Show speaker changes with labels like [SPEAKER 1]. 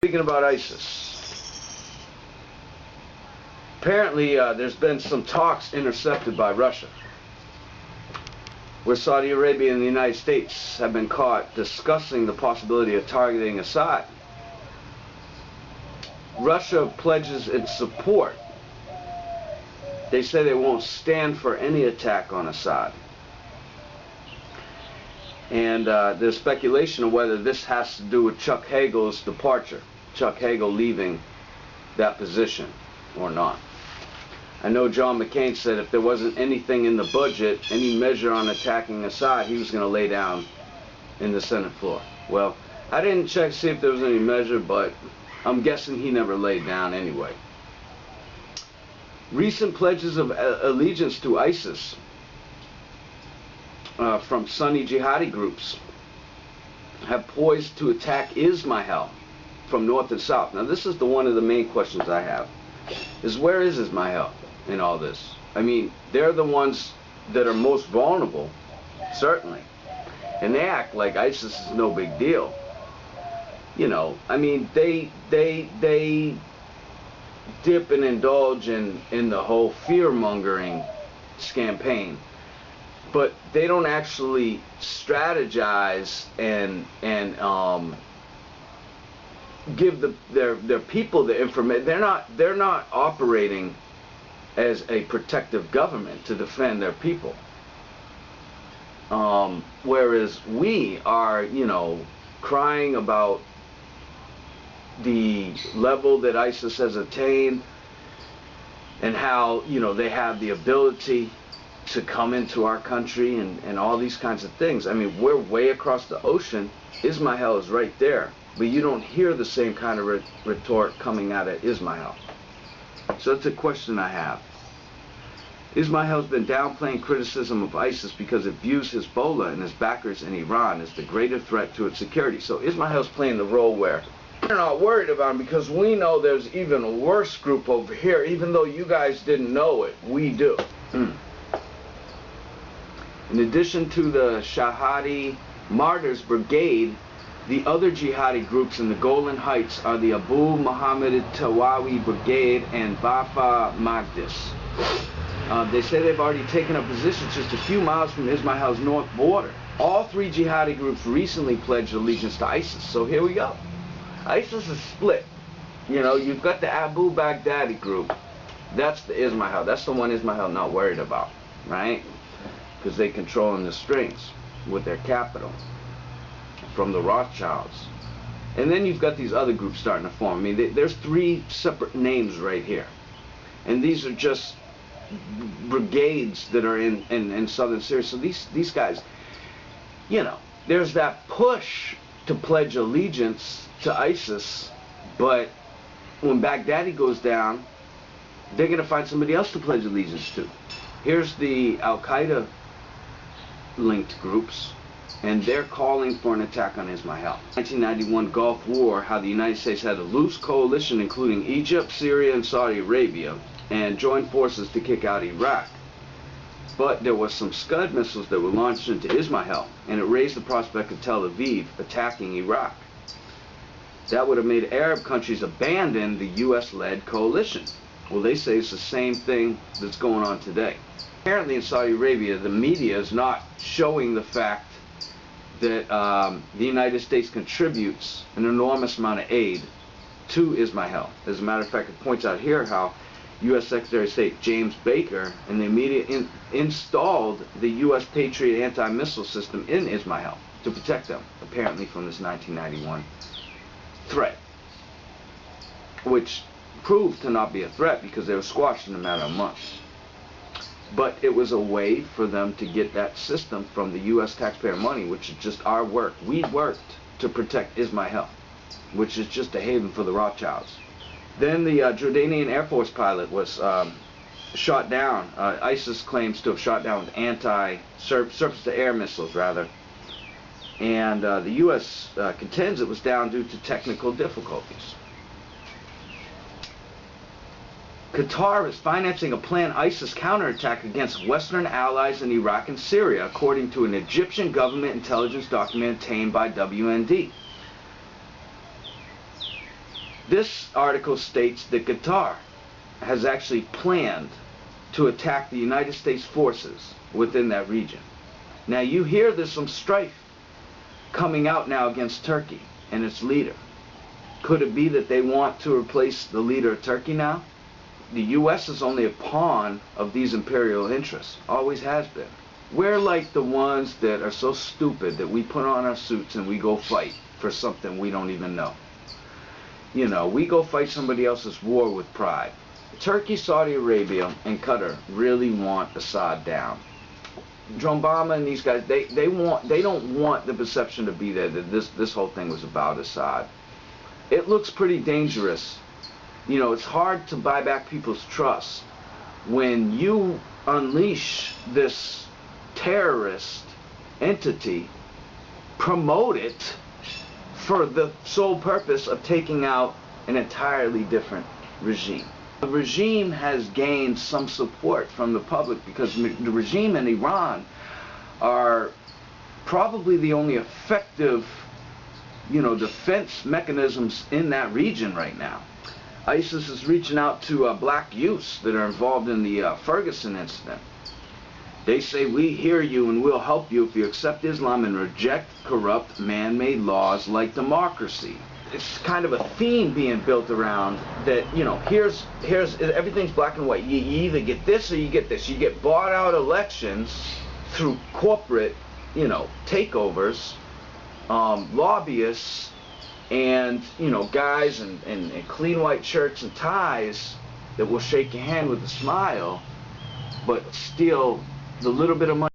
[SPEAKER 1] Speaking about ISIS, apparently there's been some talks intercepted by Russia, where Saudi Arabia and the United States have been caught discussing the possibility of targeting Assad. Russia pledges its support. They say they won't stand for any attack on Assad. And there's speculation of whether this has to do with Chuck Hagel's departure, Chuck Hagel leaving that position or not. I know John McCain said if there wasn't anything in the budget, any measure on attacking Assad, he was going to lay down in the Senate floor. Well, I didn't check to see if there was any measure, but I'm guessing he never laid down anyway. Recent pledges of allegiance to ISIS from Sunni jihadi groups have poised to attack Ismail from north and south. Now this is one of the main questions I have, is where is Ismail in all this? I mean, they're the ones that are most vulnerable, certainly, and they act like ISIS is no big deal. You know, I mean, they dip and indulge in the whole fear-mongering Scampaign, but they don't actually strategize and give their people the information. They're not operating as a protective government to defend their people. Whereas we are, you know, crying about the level that ISIS has attained and how, you know, they have the ability to come into our country and all these kinds of things. I mean, we're way across the ocean. Ismail is right there, but you don't hear the same kind of retort coming out of Ismail. So that's a question I have. Ismail's been downplaying criticism of ISIS because it views Hezbollah and his backers in Iran as the greater threat to its security. So Ismail's playing the role where we're not worried about him because we know there's even a worse group over here, even though you guys didn't know it. We do. In addition to the Shahadi Martyrs Brigade, the other jihadi groups in the Golan Heights are the Abu Muhammad Tawawi Brigade and Bafa Magdis. They say they've already taken up positions just a few miles from Ismail's north border. All three jihadi groups recently pledged allegiance to ISIS. So here we go. ISIS is split. You know, you've got the Abu Baghdadi group. That's the Ismail. That's the one Ismail not worried about, right? Because they controlling the strings with their capital from the Rothschilds. And then you've got these other groups starting to form. I mean, there's three separate names right here. And these are just brigades that are in southern Syria. So these guys, you know, there's that push to pledge allegiance to ISIS, but when Baghdadi goes down, they're going to find somebody else to pledge allegiance to. Here's the Al-Qaeda linked groups, and they're calling for an attack on Ismail. 1991 Gulf War, how the United States had a loose coalition including Egypt, Syria, and Saudi Arabia, and joined forces to kick out Iraq. But there was some Scud missiles that were launched into Ismail, and it raised the prospect of Tel Aviv attacking Iraq. That would have made Arab countries abandon the US-led coalition. Well, they say it's the same thing that's going on today. Apparently in Saudi Arabia, the media is not showing the fact that the United States contributes an enormous amount of aid to Ismail. As a matter of fact, it points out here how U.S. Secretary of State James Baker and the media installed the U.S. Patriot anti-missile system in Ismail to protect them, apparently from this 1991 threat, which proved to not be a threat because they were squashed in a matter of months. But it was a way for them to get that system from the U.S. taxpayer money, which is just our work. We worked to protect Ismail, which is just a haven for the Rothschilds. Then the Jordanian Air Force pilot was shot down. ISIS claims to have shot down with surface-to-air missiles, rather. And the U.S. Contends it was down due to technical difficulties. Qatar is financing a planned ISIS counterattack against Western allies in Iraq and Syria, according to an Egyptian government intelligence document obtained by WND. This article states that Qatar has actually planned to attack the United States forces within that region. Now you hear there's some strife coming out now against Turkey and its leader. Could it be that they want to replace the leader of Turkey now? The U.S. is only a pawn of these imperial interests, always has been. We're like the ones that are so stupid that we put on our suits and we go fight for something we don't even know. You know, we go fight somebody else's war with pride. Turkey, Saudi Arabia, and Qatar really want Assad down. Obama and these guys, they don't want the perception to be there that this whole thing was about Assad. It looks pretty dangerous. You know, it's hard to buy back people's trust when you unleash this terrorist entity, promote it for the sole purpose of taking out an entirely different regime. The regime has gained some support from the public because the regime in Iran are probably the only effective, you know, defense mechanisms in that region right now. ISIS is reaching out to black youths that are involved in the Ferguson incident. They say, we hear you and we'll help you if you accept Islam and reject corrupt man-made laws like democracy. It's kind of a theme being built around that, you know, here's everything's black and white. You either get this or you get this. You get bought out elections through corporate, you know, takeovers, lobbyists, and, you know, guys in clean white shirts and ties that will shake your hand with a smile, but steal the little bit of money